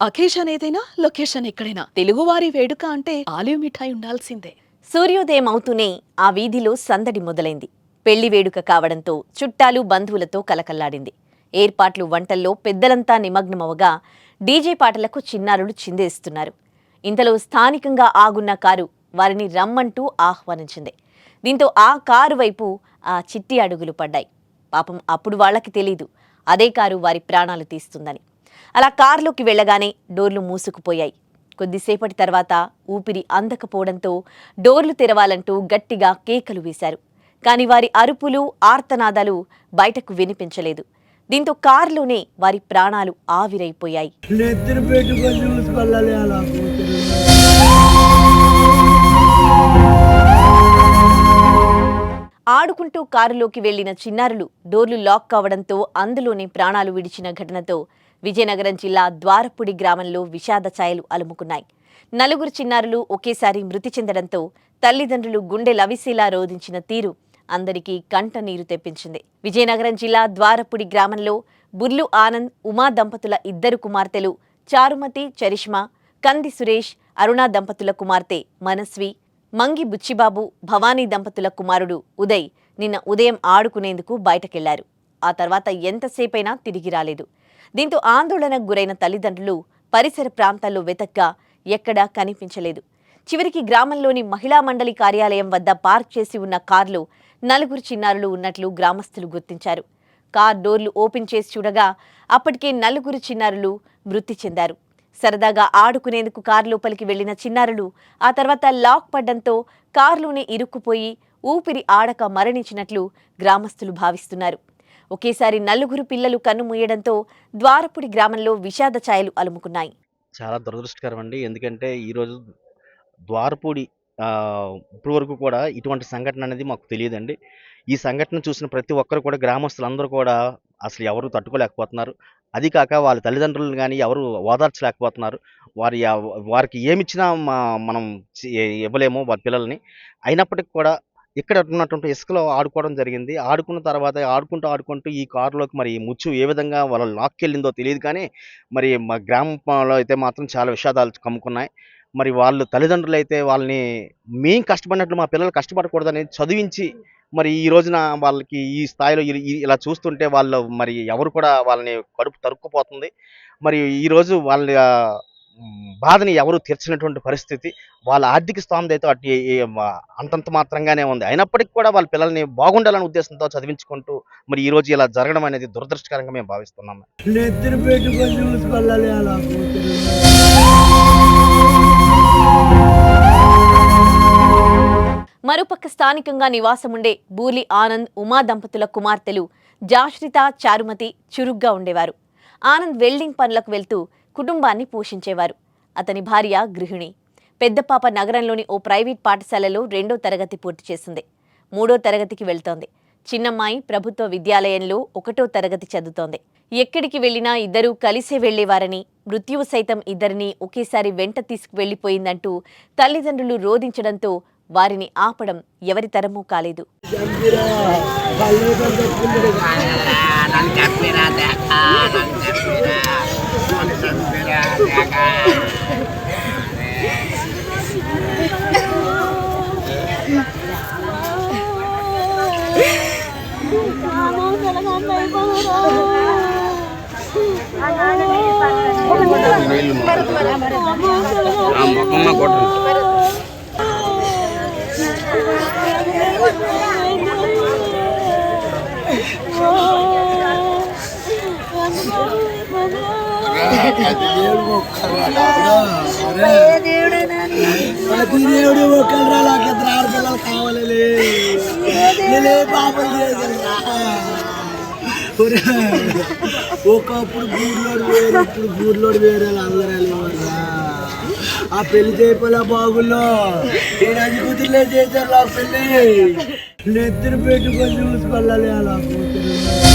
Occasion ఏదైనా location ఎక్కడైనా తెలుగువారి వేడుక అంటే ఆలివ్ మిఠాయి ఉండాల్సిందే. సూర్యోదయం అవుతూనే ఆ వీధిలో సందడి మొదలైంది. పెళ్లి వేడుక కావడంతో చుట్టాలు బంధువులతో కలకల్లాడింది. ఏర్పాట్లు వంటల్లో పెద్దలంతా నిమగ్నమవగా డీజే పాటలకు చిన్నారులు చిందేస్తున్నారు. ఇంతలో స్థానికంగా ఆగున్న కారు వారిని రమ్మంటూ ఆహ్వానించింది. దీంతో ఆ కారు వైపు ఆ చిట్టి అడుగులు పడ్డాయి. పాపం అప్పుడు వాళ్లకి తెలీదు అదే కారు వారి ప్రాణాలు తీస్తుందని. అలా కారులోకి వెళ్లగానే డోర్లు మూసుకుపోయాయి. కొద్దిసేపటి తర్వాత ఊపిరి అందకపోవడంతో డోర్లు తెరవాలంటూ గట్టిగా కేకలు వేశారు. కాని వారి అరుపులు ఆర్తనాదాలు బయటకు వినిపించలేదు. దీంతో కారులోనే వారి ప్రాణాలు ఆవిరైపోయాయి. ఆడుకుంటూ కారులోకి వెళ్లిన చిన్నారులు డోర్లు లాక్ కావడంతో అందులోనే ప్రాణాలు విడిచిన ఘటనతో విజయనగరం జిల్లా ద్వారపుడి గ్రామంలో విషాద ఛాయలు అలుముకున్నాయి. నలుగురు చిన్నారులు ఒకేసారి మృతి చెందడంతో తల్లిదండ్రులు గుండె లవిసేలా రోధించిన తీరు అందరికీ కంటనీరు తెప్పించింది. విజయనగరం జిల్లా ద్వారపుడి గ్రామంలో బుర్లు ఆనంద్, ఉమా దంపతుల ఇద్దరు కుమార్తెలు చారుమతి, చరిష్మా, కంది సురేష్, అరుణ దంపతుల కుమార్తె మనస్వి, మంగి బుచ్చిబాబు, భవానీ దంపతుల కుమారుడు ఉదయ్ నిన్న ఉదయం ఆడుకునేందుకు బయటకెళ్లారు. ఆ తర్వాత ఎంతసేపైనా తిరిగి రాలేదు. దీంతో ఆందోళనకు గురైన తల్లిదండ్రులు పరిసర ప్రాంతాల్లో వెతక్గా ఎక్కడా కనిపించలేదు. చివరికి గ్రామంలోని మహిళా మండలి కార్యాలయం వద్ద పార్క్ చేసి ఉన్న కారులో నలుగురు చిన్నారులు ఉన్నట్లు గ్రామస్తులు గుర్తించారు. కార్ డోర్లు ఓపెన్ చేసి చూడగా అప్పటికే నలుగురు చిన్నారులు మృతి చెందారు. సరదాగా ఆడుకునేందుకు కారు లోపలికి వెళ్లిన చిన్నారులు ఆ తర్వాత లాక్ పడ్డంతో కారులోనే ఇరుక్కుపోయి ఊపిరి ఆడక మరణించినట్లు గ్రామస్తులు భావిస్తున్నారు. ఒకేసారి నలుగురు పిల్లలు కన్నుమూయడంతో ద్వారపుడి గ్రామంలో విషాద ఛాయలు అలుముకున్నాయి. చాలా దురదృష్టకరం అండి. ఎందుకంటే ఈరోజు ద్వారపూడి ఇప్పటి వరకు కూడా ఇటువంటి సంఘటన అనేది మాకు తెలియదండి. ఈ సంఘటన చూసిన ప్రతి ఒక్కరు కూడా గ్రామస్తులందరూ కూడా అసలు ఎవరు తట్టుకోలేకపోతున్నారు. అది కాక వాళ్ళ తల్లిదండ్రులను గానీ ఎవరు ఓదార్చలేకపోతున్నారు. వారికి ఏమిచ్చినా మనం ఇవ్వలేము వారి పిల్లల్ని. అయినప్పటికి కూడా ఇక్కడ ఉన్నటువంటి ఇసుకలో ఆడుకోవడం జరిగింది. ఆడుకున్న తర్వాత ఆడుకుంటూ ఈ కారులోకి మరి ముచ్చు ఏ విధంగా వాళ్ళ లాక్కెళ్ళిందో తెలీదు కానీ, మరి మా గ్రామంలో అయితే మాత్రం చాలా విషాదాలు కమ్ముకున్నాయి. మరి వాళ్ళు తల్లిదండ్రులైతే వాళ్ళని మేము కష్టపడినట్లు మా పిల్లలు కష్టపడకూడదని చదివించి, మరి ఈ రోజున వాళ్ళకి ఈ స్థాయిలో ఇలా చూస్తుంటే వాళ్ళు మరి ఎవరు కూడా వాళ్ళని కడుపు తరుక్కుపోతుంది. మరి ఈరోజు వాళ్ళ బాధని ఎవరు తీర్చనటువంటి పరిస్థితి. వాళ్ళ ఆర్థిక స్థోమత అయితే అంతంత మాత్రంగానే ఉంది. అయినప్పటికి కూడా వాళ్ళ పిల్లల్ని బాగుండాలనే ఉద్దేశంతో చదివించుకుంటూ మరి ఈరోజు ఇలా జరగడం అనేది దురదృష్టకరంగా మేము భావిస్తున్నాము. మరోపక్క స్థానికంగా నివాసముండే బూర్లి ఆనంద్, ఉమా దంపతుల కుమార్తెలు జాశ్రిత, చారుమతి చురుగ్గా ఉండేవారు. ఆనంద్ వెల్డింగ్ పనులకు వెళ్తూ కుటుంబాన్ని పోషించేవారు. అతని భార్య గృహిణి. పెద్ద పాప నగరంలోని ఓ ప్రైవేట్ పాఠశాలలో 2వ తరగతి పూర్తి చేసింది. 3వ తరగతికి వెళ్తోంది. చిన్నమ్మాయి ప్రభుత్వ విద్యాలయంలో 1వ తరగతి చదువుతోంది. ఎక్కడికి వెళ్లినా ఇద్దరూ కలిసే వెళ్లేవారని, మృత్యువు సైతం ఇద్దరిని ఒకేసారి వెంట తీసుకువెళ్లిపోయిందంటూ తల్లిదండ్రులు రోధించడంతో వారిని ఆపడం ఎవరి తరమూ కాలేదు. దేవుడు ఒకళ్ళు పిల్లలు కావాలి. పాపం ఒకప్పుడు గూర్లోడు వేరు, ఇప్పుడు గూర్లోడు వేరే అందరూ వెళ్ళేవారు. ఆ పెళ్లి చేయపోలే బాగుల్లో ఈరోజు కూతుర్లే చేశారు. ఆ పెళ్లి నెత్తిన పెట్టుకొని చూసుకోవాలి అలా కూతురు.